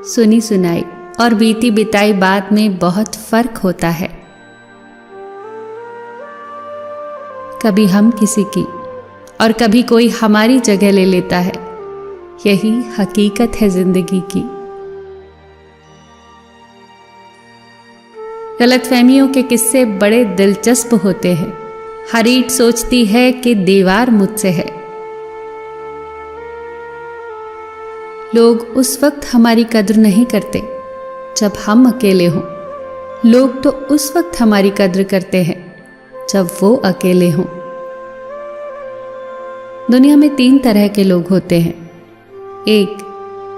सुनी सुनाई और बीती बिताई बात में बहुत फर्क होता है। कभी हम किसी की और कभी कोई हमारी जगह ले लेता है। यही हकीकत है जिंदगी की। गलतफहमियों के किस्से बड़े दिलचस्प होते हैं। हर ईंट सोचती है कि दीवार मुझसे है। लोग उस वक्त हमारी कद्र नहीं करते जब हम अकेले हों। लोग तो उस वक्त हमारी कद्र करते हैं जब वो अकेले हों। दुनिया में 3 तरह के लोग होते हैं। एक,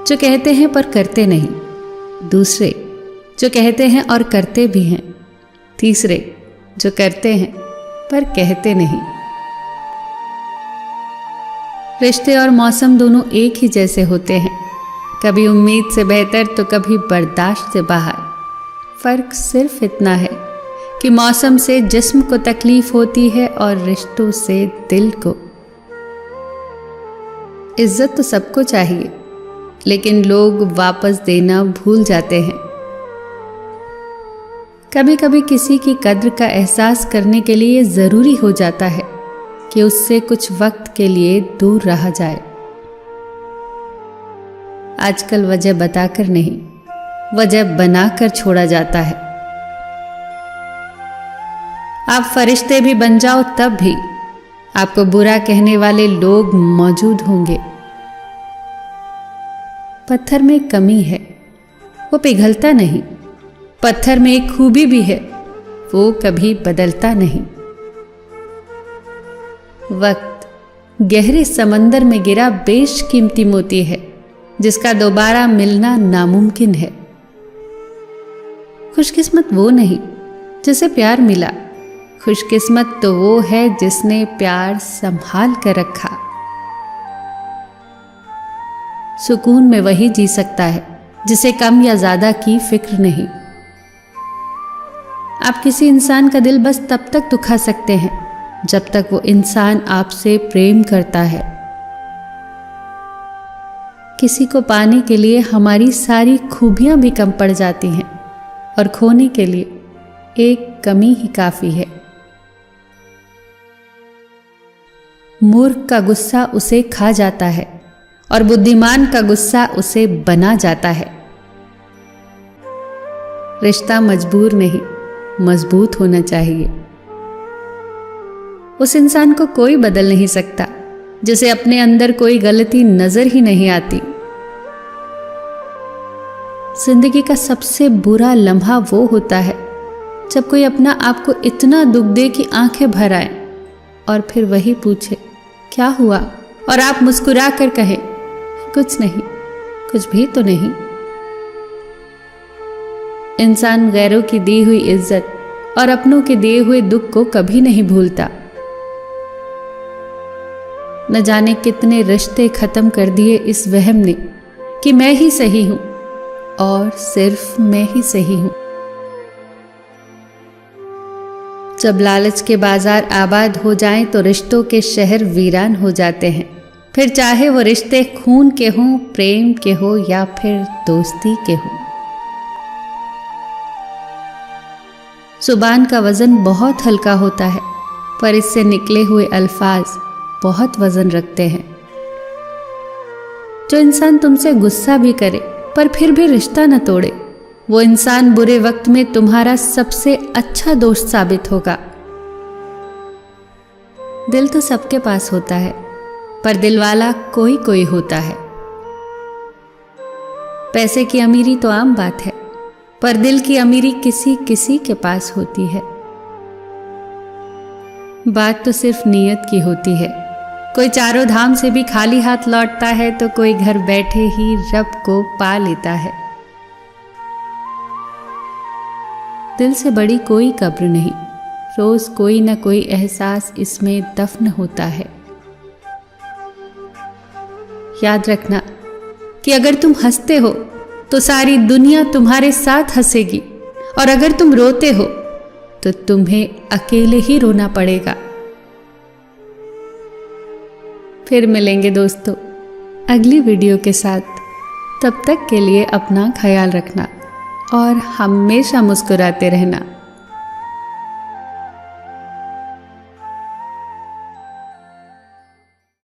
जो कहते हैं पर करते नहीं। दूसरे, जो कहते हैं और करते भी हैं। तीसरे, जो करते हैं पर कहते नहीं। रिश्ते और मौसम दोनों एक ही जैसे होते हैं। कभी उम्मीद से बेहतर तो कभी बर्दाश्त से बाहर। फर्क सिर्फ इतना है कि मौसम से जिस्म को तकलीफ होती है और रिश्तों से दिल को। इज्जत तो सबको चाहिए, लेकिन लोग वापस देना भूल जाते हैं। कभी कभी किसी की कद्र का एहसास करने के लिए ज़रूरी हो जाता है कि उससे कुछ वक्त के लिए दूर रहा जाए। आजकल वजह बताकर नहीं, वजह बनाकर छोड़ा जाता है। आप फरिश्ते भी बन जाओ तब भी आपको बुरा कहने वाले लोग मौजूद होंगे। पत्थर में कमी है, वो पिघलता नहीं। पत्थर में एक खूबी भी है, वो कभी बदलता नहीं। वक्त गहरे समंदर में गिरा बेशकीमती मोती है, जिसका दोबारा मिलना नामुमकिन है। खुशकिस्मत वो नहीं जिसे प्यार मिला, खुशकिस्मत तो वो है जिसने प्यार संभाल कर रखा। सुकून में वही जी सकता है जिसे कम या ज्यादा की फिक्र नहीं। आप किसी इंसान का दिल बस तब तक दुखा सकते हैं जब तक वो इंसान आपसे प्रेम करता है। किसी को पाने के लिए हमारी सारी खूबियां भी कम पड़ जाती हैं और खोने के लिए एक कमी ही काफी है। मूर्ख का गुस्सा उसे खा जाता है और बुद्धिमान का गुस्सा उसे बना जाता है। रिश्ता मजबूर नहीं, मजबूत होना चाहिए। उस इंसान को कोई बदल नहीं सकता जिसे अपने अंदर कोई गलती नजर ही नहीं आती। जिंदगी का सबसे बुरा लम्हा वो होता है जब कोई अपना आपको इतना दुख दे कि आंखें भर आए और फिर वही पूछे क्या हुआ, और आप मुस्कुरा कर कहे कुछ नहीं, कुछ भी तो नहीं। इंसान गैरों की दी हुई इज्जत और अपनों के दिए हुए दुख को कभी नहीं भूलता। न जाने कितने रिश्ते खत्म कर दिए इस वहम ने कि मैं ही सही हूं और सिर्फ मैं ही सही हूं। जब लालच के बाजार आबाद हो जाएं तो रिश्तों के शहर वीरान हो जाते हैं। फिर चाहे वो रिश्ते खून के हों, प्रेम के हो या फिर दोस्ती के हों। जुबान का वजन बहुत हल्का होता है, पर इससे निकले हुए अल्फाज बहुत वजन रखते हैं। जो इंसान तुमसे गुस्सा भी करे पर फिर भी रिश्ता न तोड़े, वो इंसान बुरे वक्त में तुम्हारा सबसे अच्छा दोस्त साबित होगा। दिल तो सबके पास होता है, पर दिलवाला कोई कोई होता है। पैसे की अमीरी तो आम बात है, पर दिल की अमीरी किसी किसी के पास होती है। बात तो सिर्फ नीयत की होती है। कोई चारों धाम से भी खाली हाथ लौटता है तो कोई घर बैठे ही रब को पा लेता है। दिल से बड़ी कोई कब्र नहीं, रोज कोई ना कोई एहसास इसमें दफन होता है। याद रखना कि अगर तुम हंसते हो तो सारी दुनिया तुम्हारे साथ हंसेगी, और अगर तुम रोते हो तो तुम्हें अकेले ही रोना पड़ेगा। फिर मिलेंगे दोस्तों अगली वीडियो के साथ। तब तक के लिए अपना ख्याल रखना और हमेशा मुस्कुराते रहना।